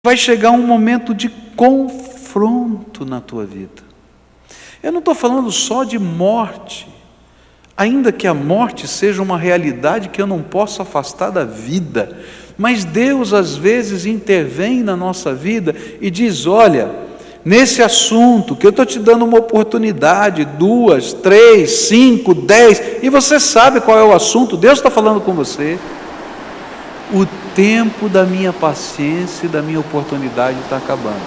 vai chegar um momento de confronto na tua vida. Eu não estou falando só de morte, ainda que a morte seja uma realidade que eu não posso afastar da vida, mas Deus às vezes intervém na nossa vida e diz: olha, nesse assunto que eu estou te dando uma oportunidade, 2, 3, 5, 10, e você sabe qual é o assunto, Deus está falando com você. O tempo da minha paciência e da minha oportunidade está acabando.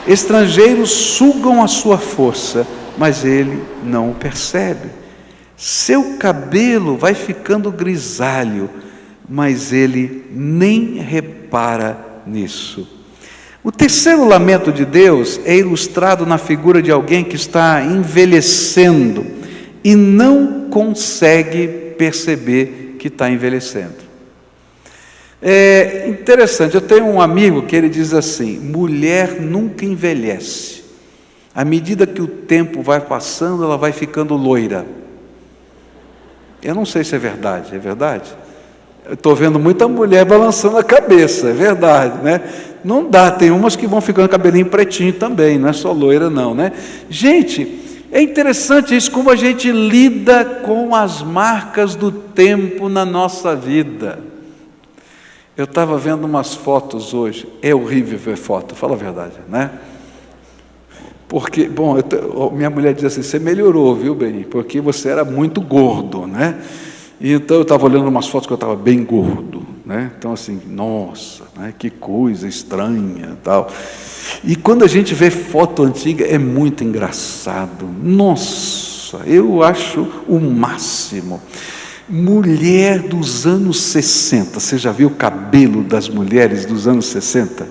Estrangeiros sugam a sua força, mas ele não o percebe. Seu cabelo vai ficando grisalho, mas ele nem repara nisso. O terceiro lamento de Deus é ilustrado na figura de alguém que está envelhecendo e não consegue perceber que está envelhecendo. É interessante, eu tenho um amigo que ele diz assim: mulher nunca envelhece. À medida que o tempo vai passando, ela vai ficando loira. Eu não sei se é verdade, Eu estou vendo muita mulher balançando a cabeça, é verdade, né? Não dá, tem umas que vão ficando cabelinho pretinho também, não é só loira não, né? Gente, é interessante isso, como a gente lida com as marcas do tempo na nossa vida. Eu estava vendo umas fotos hoje, é horrível ver foto, fala a verdade, né? Porque, bom, minha mulher diz assim: você melhorou, viu, bem? Porque você era muito gordo, né? E então eu estava olhando umas fotos que eu estava bem gordo, né? Então assim, nossa, né? Que coisa estranha, tal. E quando a gente vê foto antiga é muito engraçado. Nossa, eu acho o máximo. Mulher dos anos 60, você já viu o cabelo das mulheres dos anos 60?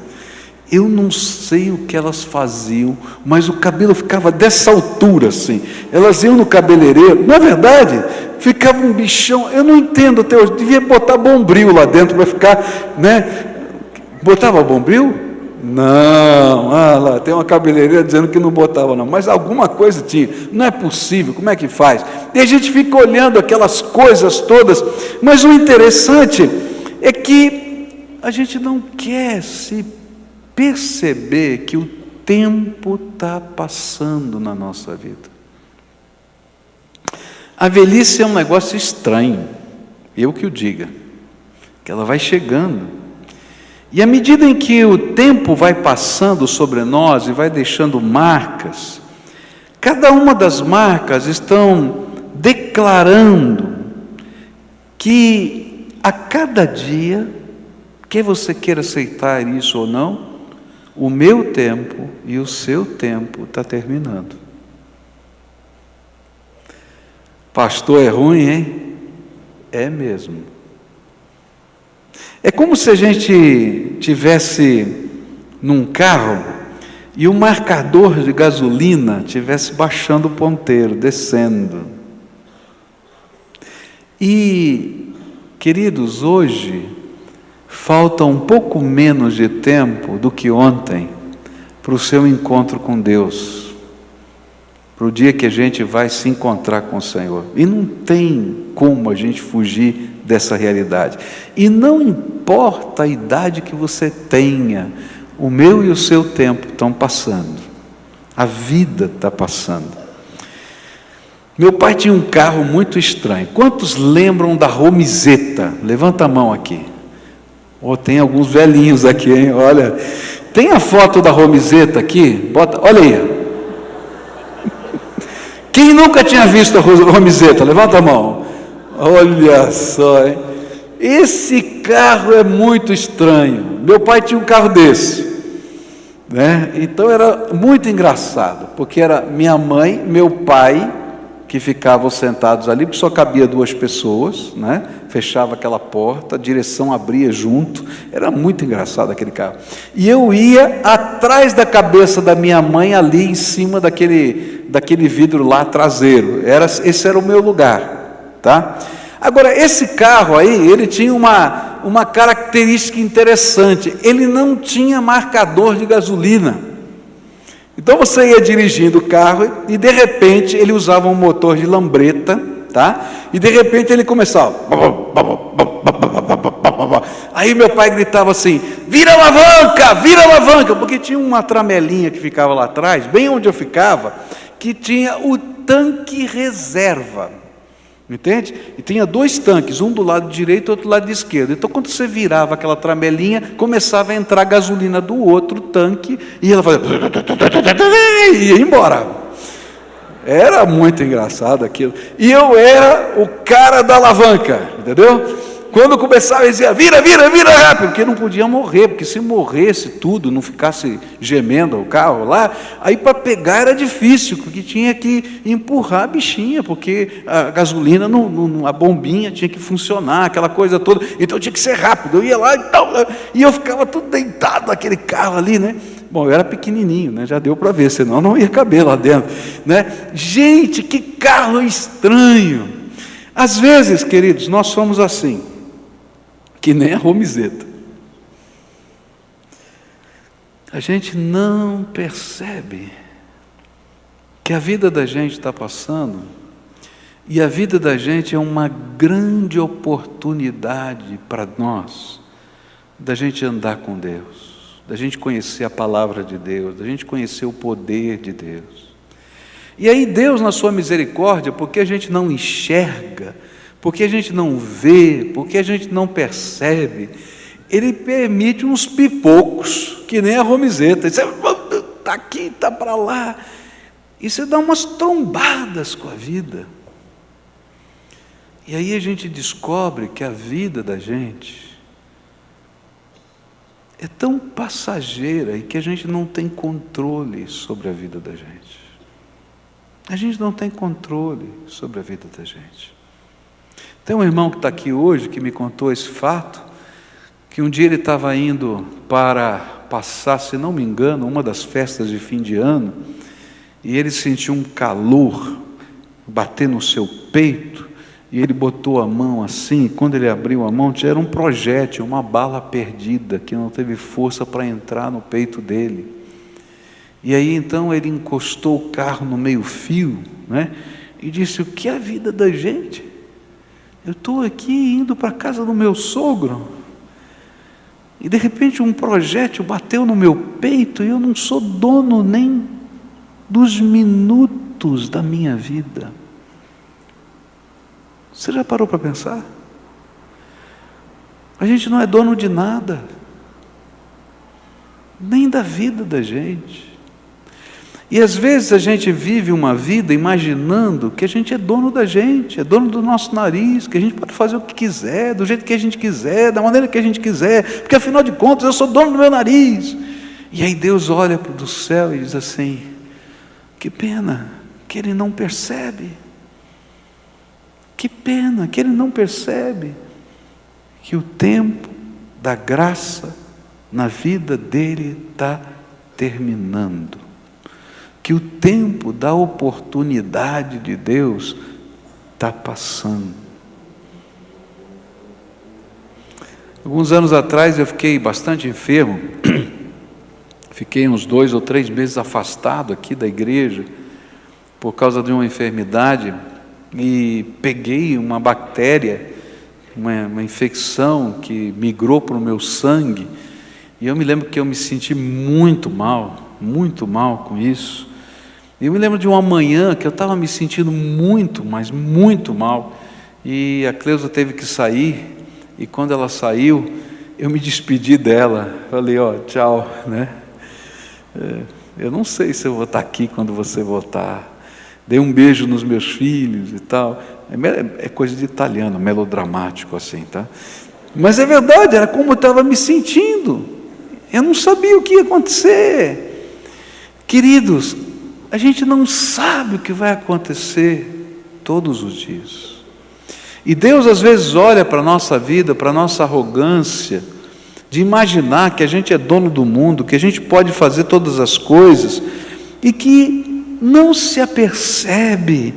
Eu não sei o que elas faziam, mas o cabelo ficava dessa altura assim. Elas iam no cabeleireiro, não é verdade? Ficava um bichão, eu não entendo até hoje, devia botar bombril lá dentro para ficar, né? Botava bombril? Não, lá tem uma cabeleireira dizendo que não botava não, mas alguma coisa tinha, não é possível, como é que faz? E a gente fica olhando aquelas coisas todas, mas o interessante é que a gente não quer se perceber que o tempo está passando na nossa vida. A velhice é um negócio estranho, eu que o diga, que ela vai chegando. E à medida em que o tempo vai passando sobre nós e vai deixando marcas, cada uma das marcas estão declarando que a cada dia, quer você queira aceitar isso ou não, o meu tempo e o seu tempo está terminando. Pastor, é ruim, hein? É mesmo. É como se a gente tivesse num carro e o marcador de gasolina tivesse baixando o ponteiro, descendo. E, queridos, hoje falta um pouco menos de tempo do que ontem para o seu encontro com Deus, para o dia que a gente vai se encontrar com o Senhor. E não tem como a gente fugir dessa realidade. E não importa a idade que você tenha, o meu e o seu tempo estão passando. A vida está passando. Meu pai tinha um carro muito estranho. Quantos lembram da Romizeta? Levanta a mão aqui. Tem alguns velhinhos aqui, hein? Olha, tem a foto da Romizeta aqui? Bota, olha aí. Quem nunca tinha visto a Romizeta? Levanta a mão. Olha só, hein? Esse carro é muito estranho. Meu pai tinha um carro desse, né? Então era muito engraçado, porque era minha mãe, meu pai, que ficavam sentados ali, porque só cabia 2 pessoas, né? Fechava aquela porta, a direção abria junto, era muito engraçado aquele carro. E eu ia atrás da cabeça da minha mãe, ali em cima daquele vidro lá traseiro. Esse era o meu lugar, tá? Agora, esse carro aí, ele tinha uma característica interessante, ele não tinha marcador de gasolina. Então você ia dirigindo o carro e de repente ele usava um motor de lambreta, tá? E de repente ele começava. Aí meu pai gritava assim: vira a alavanca, porque tinha uma tramelinha que ficava lá atrás, bem onde eu ficava, que tinha o tanque reserva, entende? E tinha 2 tanques, um do lado direito e outro do lado esquerdo. Então quando você virava aquela tramelinha, começava a entrar gasolina do outro tanque, e ela fazia e ia embora. Era muito engraçado aquilo. E eu era o cara da alavanca, entendeu? Quando começava, ele dizia: vira rápido, porque não podia morrer, porque se morresse tudo, não ficasse gemendo o carro lá, aí para pegar era difícil, porque tinha que empurrar a bichinha, porque a gasolina, a bombinha tinha que funcionar, aquela coisa toda, então tinha que ser rápido. Eu ia lá e eu ficava tudo deitado naquele carro ali, né? Bom, eu era pequenininho, né? Já deu para ver, senão não ia caber lá dentro, né? Gente, que carro estranho! Às vezes, queridos, nós somos assim, que nem a Romizeta. A gente não percebe que a vida da gente está passando, e a vida da gente é uma grande oportunidade para nós, da gente andar com Deus, da gente conhecer a palavra de Deus, da gente conhecer o poder de Deus. E aí Deus, na sua misericórdia, porque a gente não enxerga, porque a gente não vê, porque a gente não percebe, Ele permite uns pipocos, que nem a Romizeta. Você está aqui, está para lá, e você dá umas trombadas com a vida. E aí a gente descobre que a vida da gente é tão passageira e que a gente não tem controle sobre a vida da gente. A gente não tem controle sobre a vida da gente. Tem um irmão que está aqui hoje que me contou esse fato, que um dia ele estava indo para passar, se não me engano, uma das festas de fim de ano, e ele sentiu um calor bater no seu peito, e ele botou a mão assim, e quando ele abriu a mão, era um projétil, uma bala perdida, que não teve força para entrar no peito dele. E aí então ele encostou o carro no meio-fio, né? E disse: o que é a vida da gente? Eu estou aqui indo para a casa do meu sogro, e de repente um projétil bateu no meu peito, e eu não sou dono nem dos minutos da minha vida. Você já parou para pensar? A gente não é dono de nada, nem da vida da gente. E às vezes a gente vive uma vida imaginando que a gente é dono da gente, é dono do nosso nariz, que a gente pode fazer o que quiser, do jeito que a gente quiser, da maneira que a gente quiser, porque afinal de contas eu sou dono do meu nariz. E aí Deus olha do céu e diz assim: que pena que ele não percebe, que pena que ele não percebe que o tempo da graça na vida dele está terminando, que o tempo da oportunidade de Deus está passando. Alguns anos atrás eu fiquei bastante enfermo, fiquei uns 2 ou 3 meses afastado aqui da igreja, por causa de uma enfermidade, e peguei uma bactéria, uma infecção que migrou para o meu sangue, e eu me lembro que eu me senti muito mal com isso. Eu me lembro de uma manhã que eu estava me sentindo muito, mas muito mal, e a Cleusa teve que sair, e quando ela saiu, eu me despedi dela, falei: tchau, né? Eu não sei se eu vou estar aqui quando você voltar. Dei um beijo nos meus filhos e tal. É coisa de italiano, melodramático assim, tá? Mas é verdade, era como eu estava me sentindo. Eu não sabia o que ia acontecer. Queridos, a gente não sabe o que vai acontecer todos os dias. E Deus às vezes olha para a nossa vida, para a nossa arrogância, de imaginar que a gente é dono do mundo, que a gente pode fazer todas as coisas, e que não se apercebe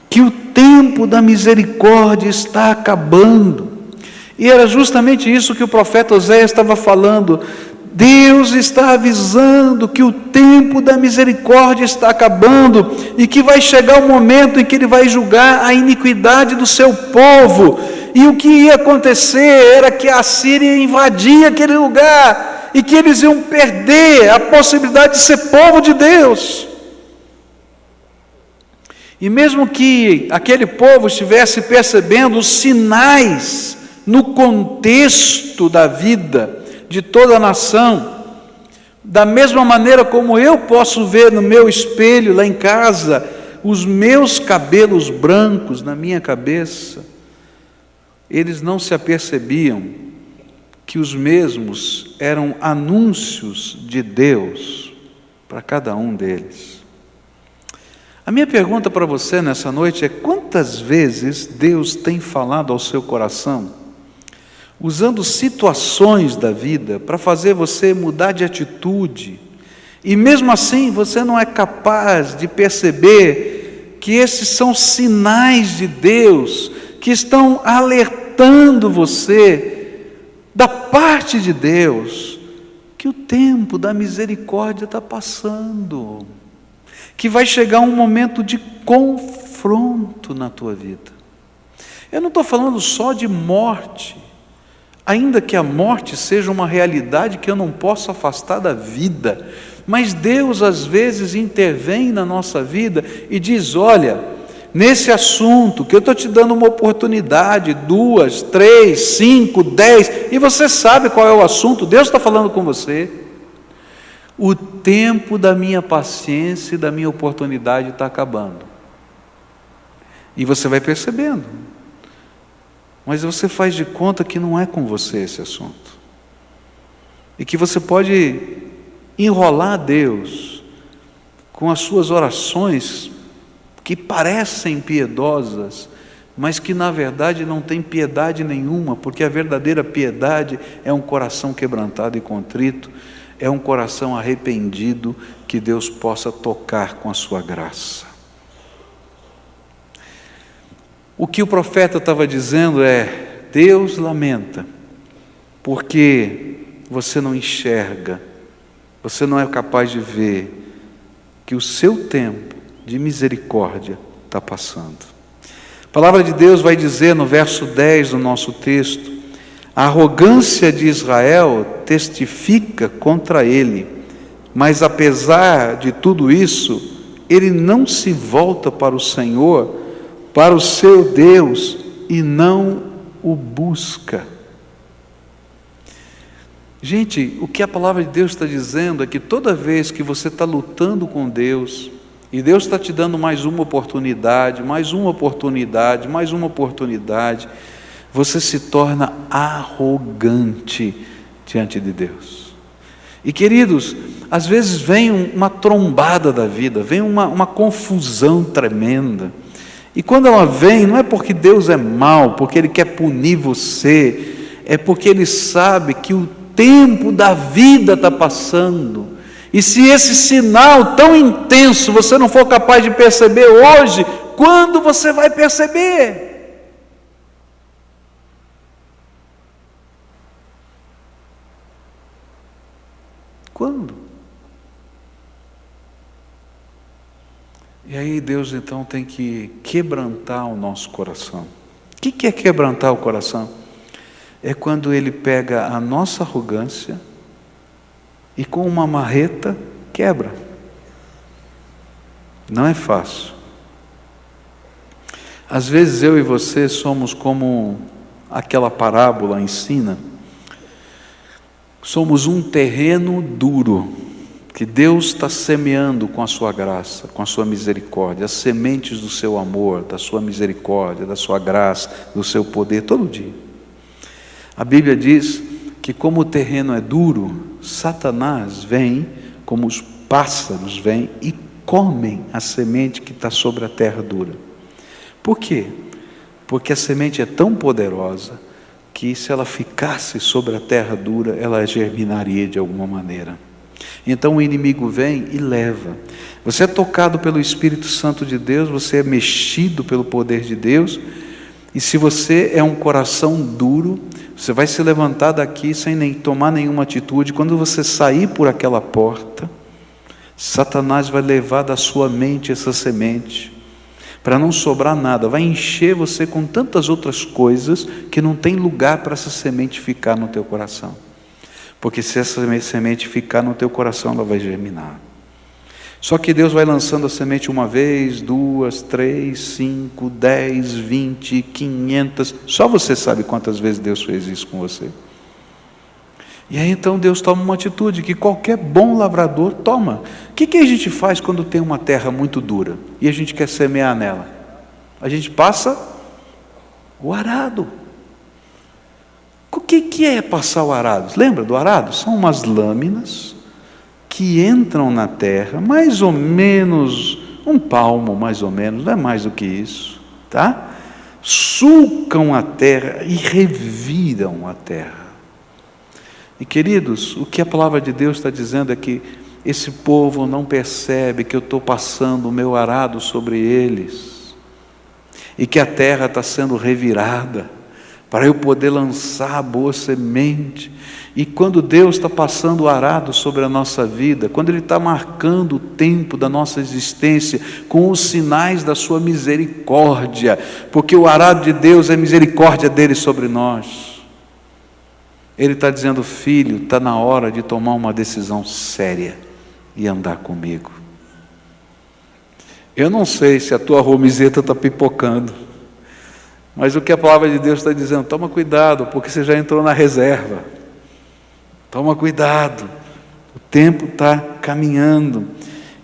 que o tempo da misericórdia está acabando. E era justamente isso que o profeta Oséias estava falando: Deus está avisando que o tempo da misericórdia está acabando e que vai chegar o momento em que Ele vai julgar a iniquidade do seu povo. E o que ia acontecer era que a Assíria ia invadir aquele lugar e que eles iam perder a possibilidade de ser povo de Deus. E mesmo que aquele povo estivesse percebendo os sinais no contexto da vida de toda a nação, da mesma maneira como eu posso ver no meu espelho lá em casa, os meus cabelos brancos na minha cabeça, eles não se apercebiam que os mesmos eram anúncios de Deus para cada um deles. A minha pergunta para você nessa noite é: quantas vezes Deus tem falado ao seu coração, usando situações da vida para fazer você mudar de atitude, e mesmo assim você não é capaz de perceber que esses são sinais de Deus que estão alertando você da parte de Deus que o tempo da misericórdia está passando, que vai chegar um momento de confronto na tua vida. Eu não estou falando só de morte, ainda que a morte seja uma realidade que eu não posso afastar da vida, mas Deus às vezes intervém na nossa vida e diz: olha, nesse assunto que eu estou te dando uma oportunidade, 2, 3, 5, 10, e você sabe qual é o assunto, Deus está falando com você. O tempo da minha paciência e da minha oportunidade está acabando. E você vai percebendo. Mas você faz de conta que não é com você esse assunto. E que você pode enrolar Deus com as suas orações que parecem piedosas, mas que na verdade não tem piedade nenhuma, porque a verdadeira piedade é um coração quebrantado e contrito, é um coração arrependido que Deus possa tocar com a sua graça. O que o profeta estava dizendo é: Deus lamenta, porque você não enxerga, você não é capaz de ver que o seu tempo de misericórdia está passando. A palavra de Deus vai dizer no verso 10 do nosso texto: a arrogância de Israel testifica contra ele, mas apesar de tudo isso, ele não se volta para o Senhor, para o seu Deus, e não o busca. Gente, o que a palavra de Deus está dizendo é que toda vez que você está lutando com Deus, e Deus está te dando mais uma oportunidade, mais uma oportunidade, mais uma oportunidade, você se torna arrogante diante de Deus. E queridos, às vezes vem uma trombada da vida, vem uma confusão tremenda. E quando ela vem, não é porque Deus é mau, porque Ele quer punir você, é porque Ele sabe que o tempo da vida está passando. E se esse sinal tão intenso você não for capaz de perceber hoje, quando você vai perceber? Quando? E aí Deus então tem que quebrantar o nosso coração. O que é quebrantar o coração? É quando Ele pega a nossa arrogância e com uma marreta quebra. Não é fácil. Às vezes eu e você somos como aquela parábola ensina. Somos um terreno duro, que Deus está semeando com a sua graça, com a sua misericórdia, as sementes do seu amor, da sua misericórdia, da sua graça, do seu poder, todo dia. A Bíblia diz que como o terreno é duro, Satanás vem, como os pássaros vêm e comem a semente que está sobre a terra dura. Por quê? Porque a semente é tão poderosa que se ela ficasse sobre a terra dura, ela germinaria de alguma maneira. Então o inimigo vem e leva. Você é tocado pelo Espírito Santo de Deus, você é mexido pelo poder de Deus, E se você é um coração duro, você vai se levantar daqui sem nem tomar nenhuma atitude. Quando você sair por aquela porta, Satanás vai levar da sua mente essa semente, para não sobrar nada, vai encher você com tantas outras coisas, que não tem lugar para essa semente ficar no teu coração. Porque se essa semente ficar no teu coração, ela vai germinar. Só que Deus vai lançando a semente uma vez, 2, 3, 5, 10, 20, 500, só você sabe quantas vezes Deus fez isso com você. E aí então Deus toma uma atitude que qualquer bom lavrador toma. O que a gente faz quando tem uma terra muito dura e a gente quer semear nela? A gente passa o arado. O que é passar o arado? Lembra do arado? São umas lâminas que entram na terra, mais ou menos, um palmo mais ou menos, não é mais do que isso, tá? Sulcam a terra e reviram a terra. E queridos, o que a palavra de Deus está dizendo é que esse povo não percebe que eu estou passando o meu arado sobre eles, e que a terra está sendo revirada, para eu poder lançar a boa semente. E quando Deus está passando o arado sobre a nossa vida, quando Ele está marcando o tempo da nossa existência, com os sinais da sua misericórdia, porque o arado de Deus é a misericórdia dEle sobre nós, Ele está dizendo: filho, está na hora de tomar uma decisão séria e andar comigo. Eu não sei se a tua romizeta está pipocando, mas o que a palavra de Deus está dizendo: toma cuidado, porque você já entrou na reserva. Toma cuidado, o tempo está caminhando.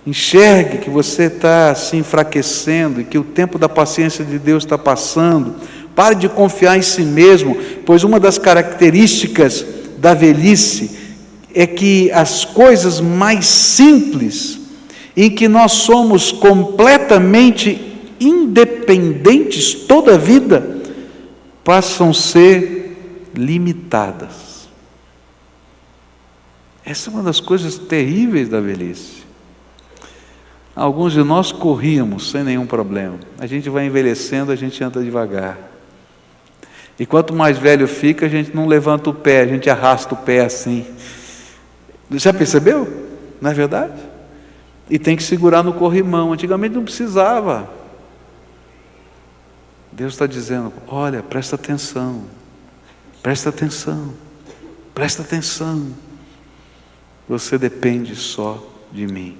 Enxergue que você está se enfraquecendo e que o tempo da paciência de Deus está passando. Pare de confiar em si mesmo, pois uma das características da velhice é que as coisas mais simples, em que nós somos completamente independentes toda a vida, passam a ser limitadas. Essa é uma das coisas terríveis da velhice. Alguns de nós corríamos sem nenhum problema. A gente vai envelhecendo, a gente anda devagar. E quanto mais velho fica, a gente não levanta o pé, a gente arrasta o pé assim. Já percebeu? Não é verdade? E tem que segurar no corrimão. Antigamente não precisava. Deus está dizendo: olha, presta atenção, presta atenção, presta atenção. Você depende só de mim.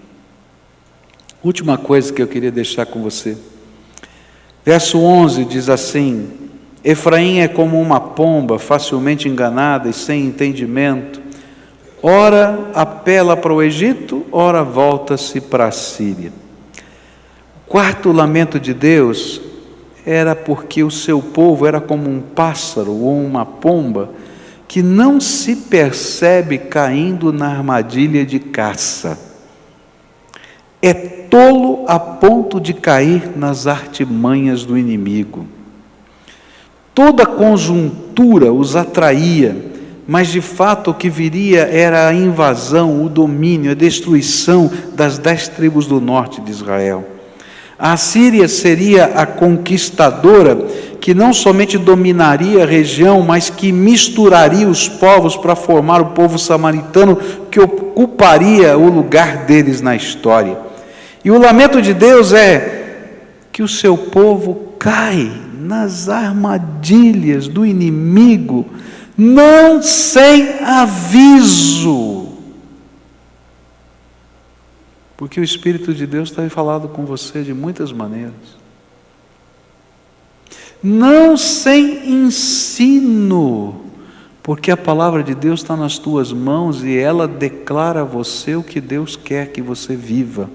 Última coisa que eu queria deixar com você. Verso 11 diz assim: Efraim é como uma pomba, facilmente enganada e sem entendimento. Ora apela para o Egito, ora volta-se para a Síria. O quarto lamento de Deus era porque o seu povo era como um pássaro ou uma pomba, que não se percebe caindo na armadilha de caça. É tolo a ponto de cair nas artimanhas do inimigo. Toda conjuntura os atraía, mas de fato o que viria era a invasão, o domínio, a destruição das 10 tribos do norte de Israel. A Síria seria a conquistadora, que não somente dominaria a região, mas que misturaria os povos para formar o povo samaritano, que ocuparia o lugar deles na história. E o lamento de Deus é que o seu povo cai nas armadilhas do inimigo, não sem aviso. Porque o Espírito de Deus tem falado com você de muitas maneiras. Não sem ensino, porque a palavra de Deus está nas tuas mãos e ela declara a você o que Deus quer que você viva.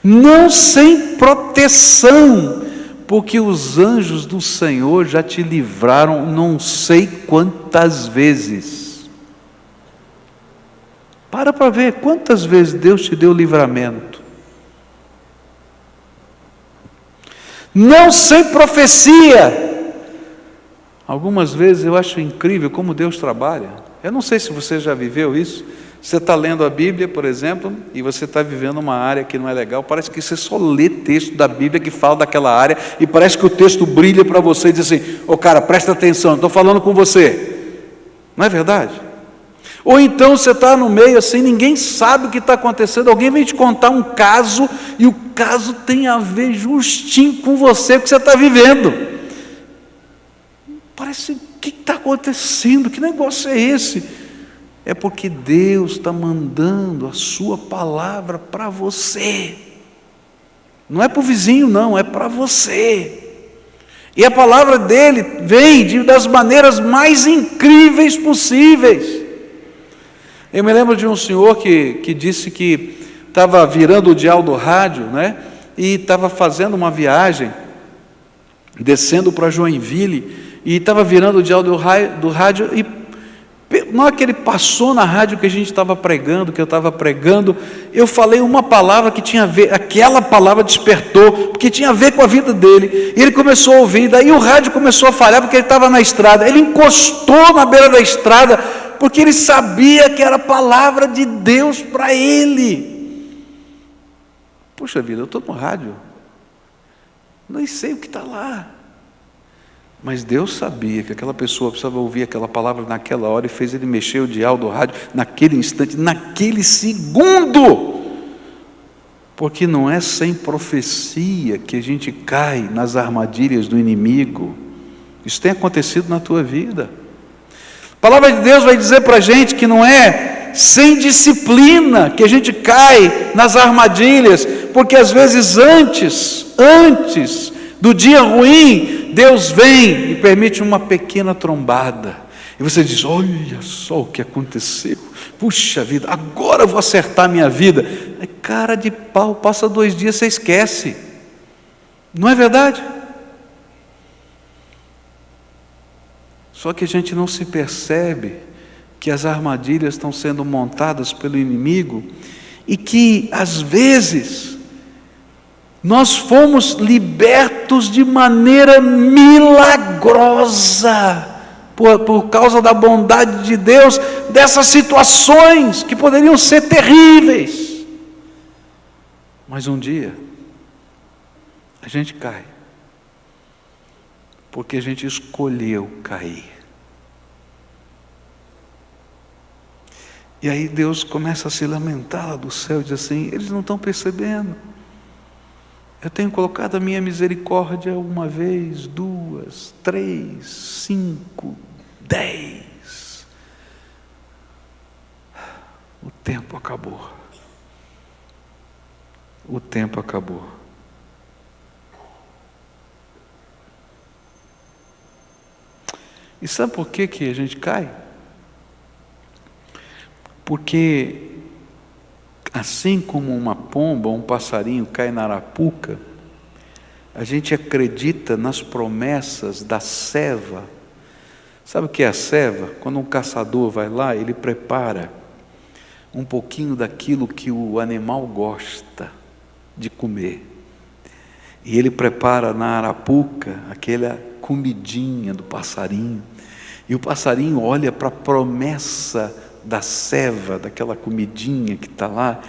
Não sem proteção, porque os anjos do Senhor já te livraram não sei quantas vezes. Para ver quantas vezes Deus te deu livramento. Não sem profecia. Algumas vezes eu acho incrível como Deus trabalha. Eu não sei se você já viveu isso. Você está lendo a Bíblia, por exemplo, e você está vivendo uma área que não é legal. Parece que você só lê texto da Bíblia que fala daquela área, e parece que o texto brilha para você e diz assim: ô cara, presta atenção, estou falando com você. Não é verdade? Ou então você está no meio assim, ninguém sabe o que está acontecendo, alguém vem te contar um caso, e o caso tem a ver justinho com você, o que você está vivendo. Parece, o que está acontecendo? Que negócio é esse? É porque Deus está mandando a sua palavra para você. Não é para o vizinho, não, é para você. E a palavra dele vem das maneiras mais incríveis possíveis. Eu me lembro de um senhor que disse que estava virando o dial do rádio, né? E estava fazendo uma viagem, descendo para Joinville, e estava virando o dial do rádio, e na hora que ele passou na rádio que a gente estava pregando, que eu estava pregando, eu falei uma palavra que tinha a ver, aquela palavra despertou, porque tinha a ver com a vida dele, e ele começou a ouvir, daí o rádio começou a falhar, porque ele estava na estrada, ele encostou na beira da estrada, porque ele sabia que era a palavra de Deus para ele. Puxa vida, eu estou no rádio, nem sei o que está lá. Mas Deus sabia que aquela pessoa precisava ouvir aquela palavra naquela hora, e fez ele mexer o dial do rádio naquele instante, naquele segundo. Porque não é sem profecia que a gente cai nas armadilhas do inimigo. Isso tem acontecido na tua vida. A palavra de Deus vai dizer para a gente que não é sem disciplina que a gente cai nas armadilhas, porque às vezes antes do dia ruim, Deus vem e permite uma pequena trombada, e você diz: olha só o que aconteceu, puxa vida, agora eu vou acertar a minha vida. É cara de pau, passa 2 dias, você esquece, não é verdade? Só que a gente não se percebe que as armadilhas estão sendo montadas pelo inimigo, e que às vezes nós fomos libertos de maneira milagrosa, por causa da bondade de Deus, dessas situações que poderiam ser terríveis. Mas um dia, a gente cai, porque a gente escolheu cair. E aí Deus começa a se lamentar lá do céu e diz assim: eles não estão percebendo. Eu tenho colocado a minha misericórdia 1 vez, 2, 3, 5, 10. O tempo acabou. O tempo acabou. E sabe por que a gente cai? Porque assim como uma pomba, um passarinho cai na arapuca, a gente acredita nas promessas da ceva. Sabe o que é a ceva? Quando um caçador vai lá, ele prepara um pouquinho daquilo que o animal gosta de comer, e ele prepara na arapuca aquela comidinha do passarinho, e o passarinho olha para a promessa da ceva, daquela comidinha que está lá,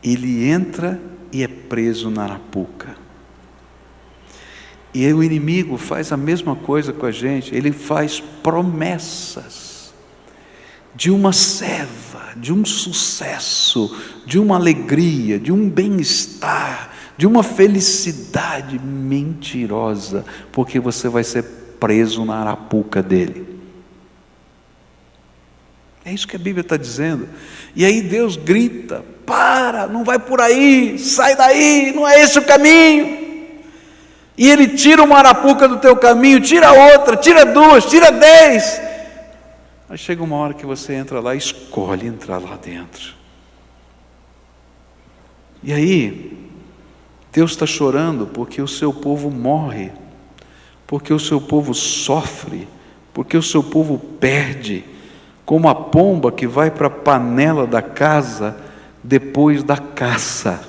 ele entra e é preso na arapuca. E aí o inimigo faz a mesma coisa com a gente, ele faz promessas de uma ceva, de um sucesso, de uma alegria, de um bem-estar, de uma felicidade mentirosa, porque você vai ser preso na arapuca dele. É isso que a Bíblia está dizendo. E aí Deus grita: para, não vai por aí, sai daí, não é esse o caminho. E Ele tira uma arapuca do teu caminho, tira outra, tira 2, tira 10. Aí chega uma hora que você entra lá e escolhe entrar lá dentro. E aí, Deus está chorando porque o seu povo morre, porque o seu povo sofre, porque o seu povo perde, como a pomba que vai para a panela da casa depois da caça.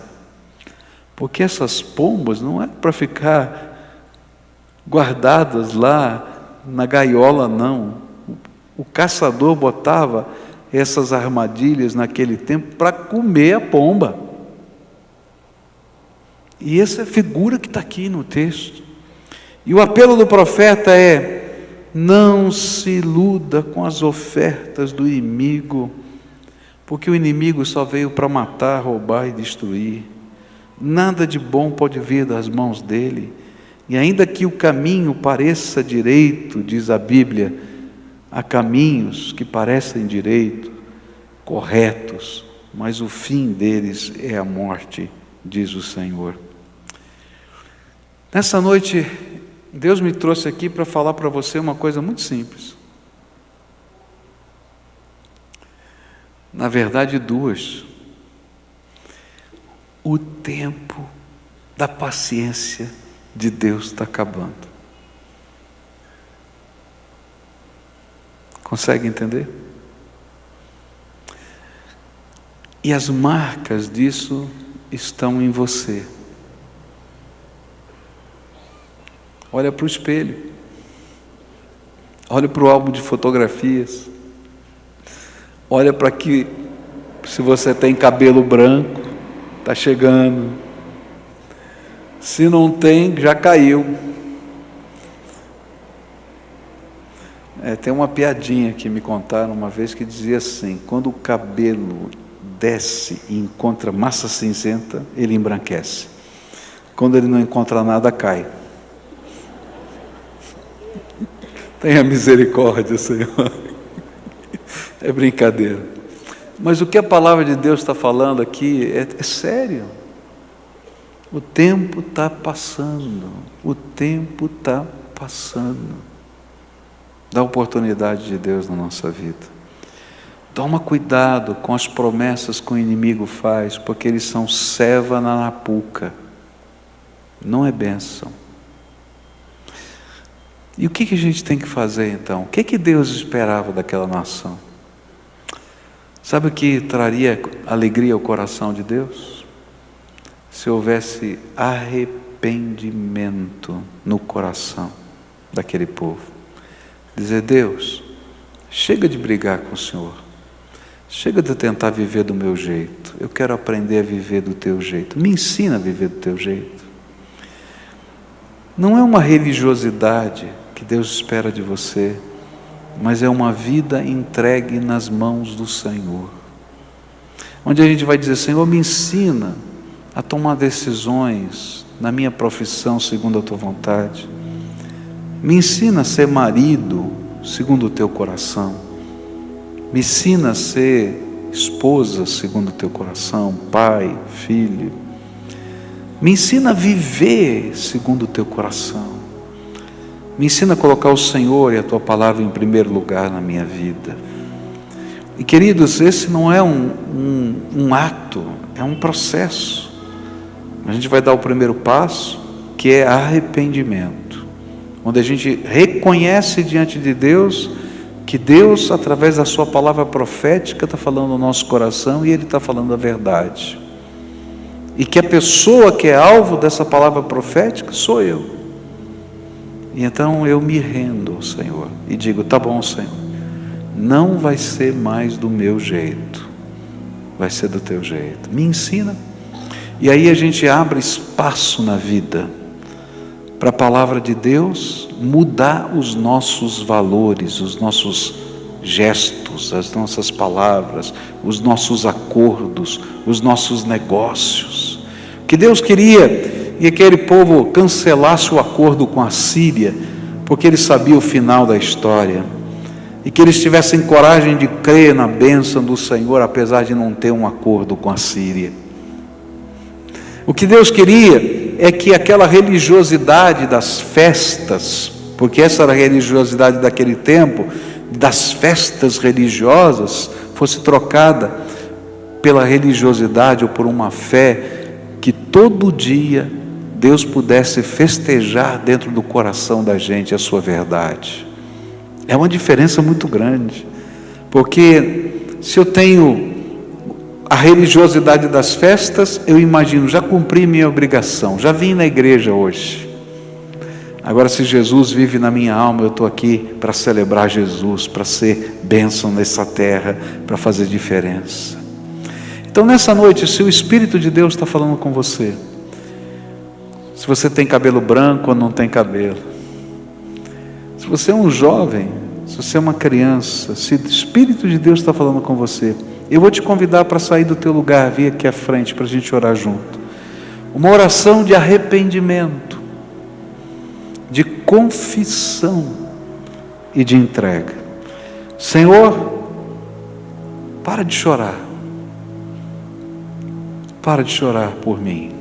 Porque essas pombas não é para ficar guardadas lá na gaiola, não. O caçador botava essas armadilhas naquele tempo para comer a pomba. E essa é a figura que está aqui no texto. E o apelo do profeta é: não se iluda com as ofertas do inimigo, porque o inimigo só veio para matar, roubar e destruir. Nada de bom pode vir das mãos dele. E ainda que o caminho pareça direito, diz a Bíblia, há caminhos que parecem direitos, corretos, mas o fim deles é a morte, diz o Senhor. Nessa noite, Deus me trouxe aqui para falar para você uma coisa muito simples. Na verdade, duas. O tempo da paciência de Deus está acabando. Consegue entender? E as marcas disso estão em você. Olha para o espelho. Olha para o álbum de fotografias. Olha para que, se você tem cabelo branco, está chegando. Se não tem, já caiu. Tem uma piadinha que me contaram uma vez que dizia assim: quando o cabelo desce e encontra massa cinzenta, ele embranquece. Quando ele não encontra nada, cai. Tenha misericórdia, Senhor. É brincadeira. Mas o que a palavra de Deus está falando aqui é sério. O tempo está passando. O tempo está passando. Dá oportunidade de Deus na nossa vida. Toma cuidado com as promessas que o inimigo faz, porque eles são ceva na arapuca. Não é bênção. E o que a gente tem que fazer então? O que Deus esperava daquela nação? Sabe o que traria alegria ao coração de Deus? Se houvesse arrependimento no coração daquele povo. Dizer: Deus, chega de brigar com o Senhor. Chega de tentar viver do meu jeito. Eu quero aprender a viver do teu jeito. Me ensina a viver do teu jeito. Não é uma religiosidade que Deus espera de você, mas é uma vida entregue nas mãos do Senhor, onde a gente vai dizer: Senhor, me ensina a tomar decisões na minha profissão segundo a tua vontade, me ensina a ser marido segundo o teu coração, me ensina a ser esposa segundo o teu coração, pai, filho, me ensina a viver segundo o teu coração. Me ensina a colocar o Senhor e a Tua Palavra em primeiro lugar na minha vida. E queridos, esse não é um ato, é um processo. A gente vai dar o primeiro passo, que é arrependimento. Onde a gente reconhece diante de Deus, que Deus, através da Sua Palavra profética, está falando no nosso coração e Ele está falando a verdade. E que a pessoa que é alvo dessa palavra profética sou eu. E então eu me rendo ao Senhor e digo: tá bom, Senhor, não vai ser mais do meu jeito, vai ser do teu jeito, me ensina. E aí a gente abre espaço na vida para a palavra de Deus mudar os nossos valores, os nossos gestos, as nossas palavras, os nossos acordos, os nossos negócios. O que Deus queria e aquele povo cancelasse o acordo com a Síria, porque ele sabia o final da história, e que eles tivessem coragem de crer na bênção do Senhor, apesar de não ter um acordo com a Síria. O que Deus queria é que aquela religiosidade das festas, porque essa era a religiosidade daquele tempo, das festas religiosas, fosse trocada pela religiosidade ou por uma fé que todo dia Deus pudesse festejar dentro do coração da gente a sua verdade. É uma diferença muito grande, porque se eu tenho a religiosidade das festas, eu imagino: já cumpri minha obrigação, já vim na igreja hoje. Agora, se Jesus vive na minha alma, eu estou aqui para celebrar Jesus, para ser bênção nessa terra, para fazer diferença. Então, nessa noite, se o Espírito de Deus está falando com você, se você tem cabelo branco ou não tem cabelo, se você é um jovem, se você é uma criança, se o Espírito de Deus está falando com você, eu vou te convidar para sair do teu lugar, vir aqui à frente para a gente orar junto. Uma oração de arrependimento, de confissão e de entrega. Senhor, para de chorar. Para de chorar por mim.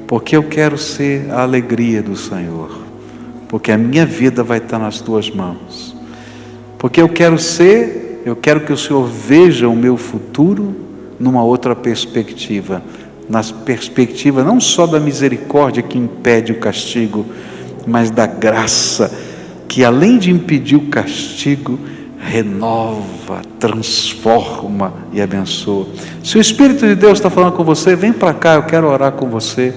Porque eu quero ser a alegria do Senhor. Porque a minha vida vai estar nas tuas mãos. Porque eu quero que o Senhor veja o meu futuro numa outra perspectiva. Na perspectiva não só da misericórdia que impede o castigo, mas da graça que, além de impedir o castigo, renova, transforma e abençoa. Se o Espírito de Deus está falando com você, vem para cá, eu quero orar com você.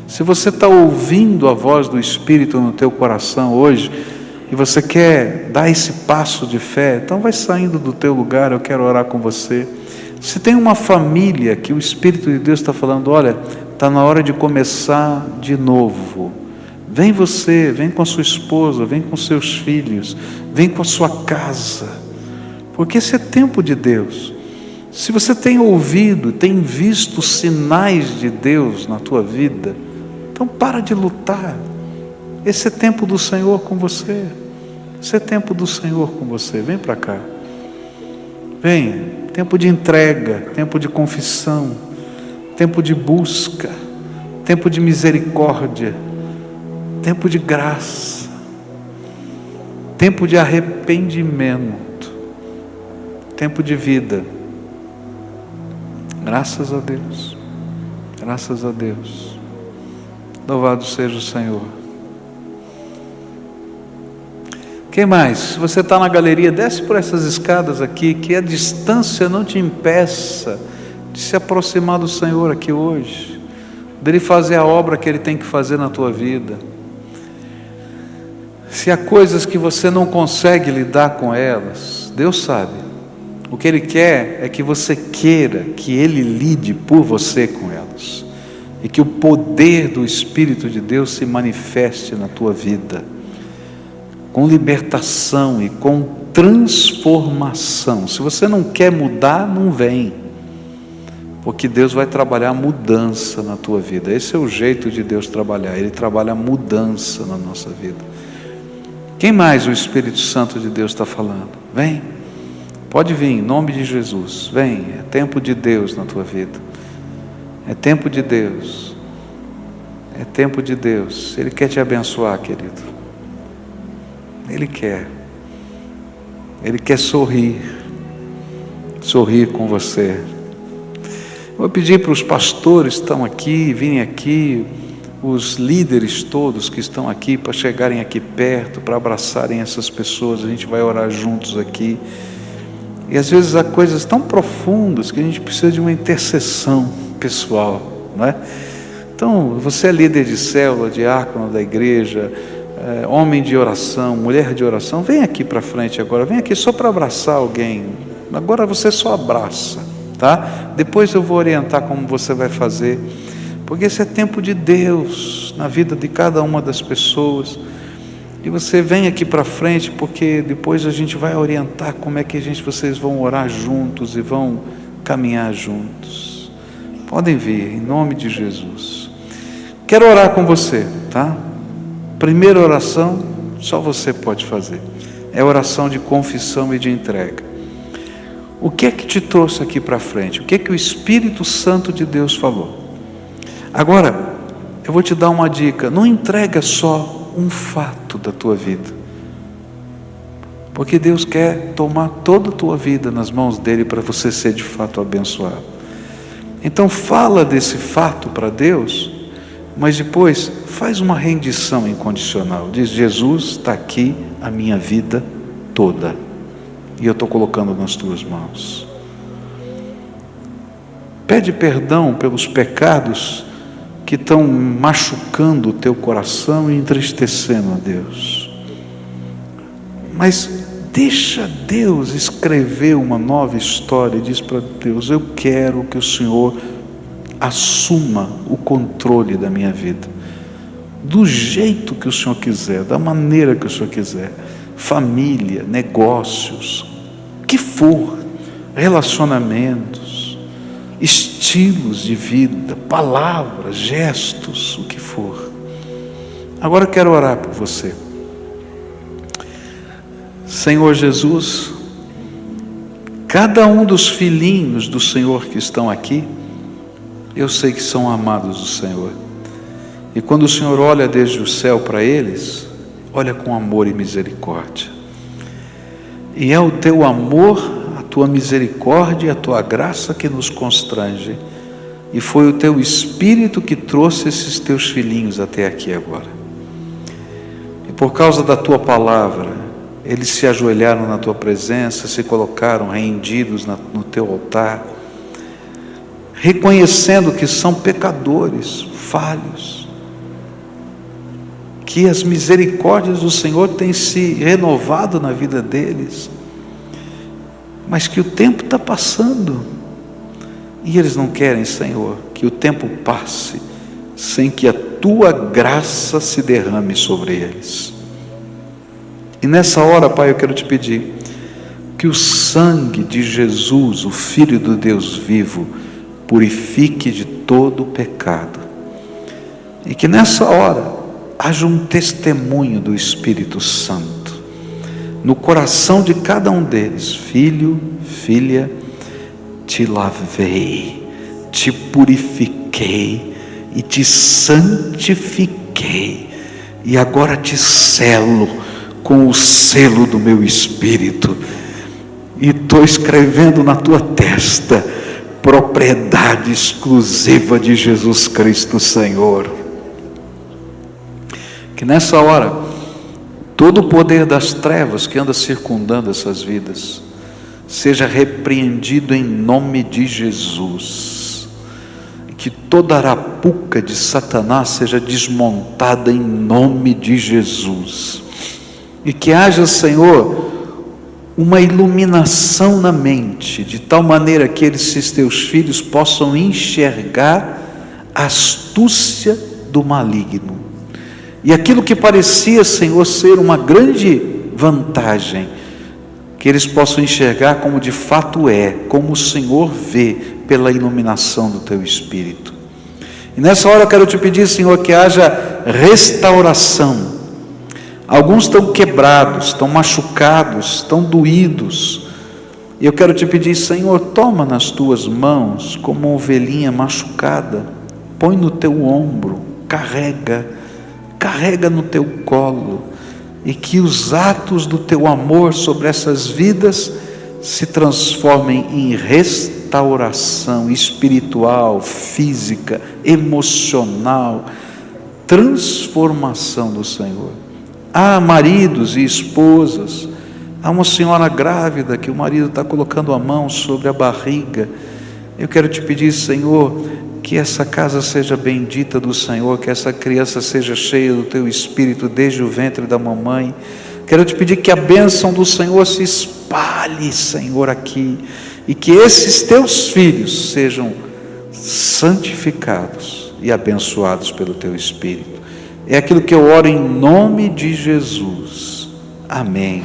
Se você está ouvindo a voz do Espírito no teu coração hoje, e você quer dar esse passo de fé, então vai saindo do teu lugar, eu quero orar com você. Se tem uma família que o Espírito de Deus está falando, olha, está na hora de começar de novo. Vem você, vem com a sua esposa, vem com seus filhos, vem com a sua casa, porque esse é tempo de Deus. Se você tem ouvido, tem visto sinais de Deus na tua vida, então para de lutar. Esse é tempo do Senhor com você. Esse é tempo do Senhor com você. Vem para cá. Vem. Tempo de entrega, tempo de confissão, tempo de busca, tempo de misericórdia, tempo de graça, tempo de arrependimento, tempo de vida. Graças a Deus. Graças a Deus. Louvado seja o Senhor. Quem mais? Se você está na galeria, desce por essas escadas aqui, que a distância não te impeça de se aproximar do Senhor aqui hoje, dele fazer a obra que Ele tem que fazer na tua vida. Se há coisas que você não consegue lidar com elas, Deus sabe. O que Ele quer é que você queira que Ele lide por você com elas, e que o poder do Espírito de Deus se manifeste na tua vida, com libertação e com transformação. Se você não quer mudar, não vem, porque Deus vai trabalhar mudança na tua vida. Esse é o jeito de Deus trabalhar, Ele trabalha mudança na nossa vida. Quem mais o Espírito Santo de Deus está falando? Vem, pode vir, em nome de Jesus. Vem, é tempo de Deus na tua vida, é tempo de Deus, é tempo de Deus. Ele quer te abençoar, querido. Ele quer sorrir com você. Vou pedir para os pastores que estão aqui, virem aqui, os líderes todos que estão aqui, para chegarem aqui perto, para abraçarem essas pessoas. A gente vai orar juntos aqui. E às vezes há coisas tão profundas que a gente precisa de uma intercessão pessoal, não é? Então, você é líder de célula, diácono da igreja, homem de oração, mulher de oração, vem aqui para frente agora, vem aqui só para abraçar alguém. Agora você só abraça, tá? Depois eu vou orientar como você vai fazer, porque esse é tempo de Deus na vida de cada uma das pessoas. E você vem aqui para frente, porque depois a gente vai orientar como é que vocês vão orar juntos e vão caminhar juntos. Podem vir, em nome de Jesus. Quero orar com você, tá? Primeira oração, só você pode fazer. É oração de confissão e de entrega. O que é que te trouxe aqui para frente? O que é que o Espírito Santo de Deus falou? Agora, eu vou te dar uma dica. Não entrega só um fato da tua vida, porque Deus quer tomar toda a tua vida nas mãos dEle para você ser de fato abençoado. Então fala desse fato para Deus, mas depois faz uma rendição incondicional. Diz: Jesus, está aqui a minha vida toda, e eu estou colocando nas tuas mãos. Pede perdão pelos pecados que estão machucando o teu coração e entristecendo a Deus. Mas deixa Deus escrever uma nova história e diz para Deus: eu quero que o Senhor assuma o controle da minha vida, do jeito que o Senhor quiser, da maneira que o Senhor quiser. Família, negócios, o que for, relacionamentos, estilos de vida, palavras, gestos, o que for. Agora eu quero orar por você. Senhor Jesus, cada um dos filhinhos do Senhor que estão aqui, eu sei que são amados do Senhor. E quando o Senhor olha desde o céu para eles, olha com amor e misericórdia. E é o teu amor, a tua misericórdia e a tua graça que nos constrange. E foi o teu Espírito que trouxe esses teus filhinhos até aqui agora. E por causa da tua palavra, eles se ajoelharam na tua presença, se colocaram rendidos no teu altar, reconhecendo que são pecadores, falhos, que as misericórdias do Senhor têm se renovado na vida deles, mas que o tempo está passando, e eles não querem, Senhor, que o tempo passe, sem que a tua graça se derrame sobre eles. E nessa hora, Pai, eu quero te pedir, que o sangue de Jesus, o Filho do Deus vivo, purifique de todo o pecado, e que nessa hora, haja um testemunho do Espírito Santo no coração de cada um deles: filho, filha, te lavei, te purifiquei e te santifiquei, e agora te selo com o selo do meu Espírito, e estou escrevendo na tua testa propriedade exclusiva de Jesus Cristo Senhor. Que nessa hora, todo o poder das trevas que anda circundando essas vidas, seja repreendido em nome de Jesus. Que toda arapuca de Satanás seja desmontada em nome de Jesus. E que haja, Senhor, uma iluminação na mente, de tal maneira que esses teus filhos possam enxergar a astúcia do maligno. E aquilo que parecia, Senhor, ser uma grande vantagem, que eles possam enxergar como de fato é, como o Senhor vê, pela iluminação do teu Espírito. E nessa hora eu quero te pedir, Senhor, que haja restauração. Alguns estão quebrados, estão machucados, estão doídos. E eu quero te pedir, Senhor, toma nas tuas mãos como uma ovelhinha machucada, põe no teu ombro, carrega no teu colo, e que os atos do teu amor sobre essas vidas se transformem em restauração espiritual, física, emocional, transformação do Senhor. Há maridos e esposas, há uma senhora grávida que o marido está colocando a mão sobre a barriga. Eu quero te pedir, Senhor, que essa casa seja bendita do Senhor, que essa criança seja cheia do teu Espírito desde o ventre da mamãe. Quero te pedir que a bênção do Senhor se espalhe, Senhor, aqui, e que esses teus filhos sejam santificados e abençoados pelo teu Espírito. É aquilo que eu oro em nome de Jesus. Amém.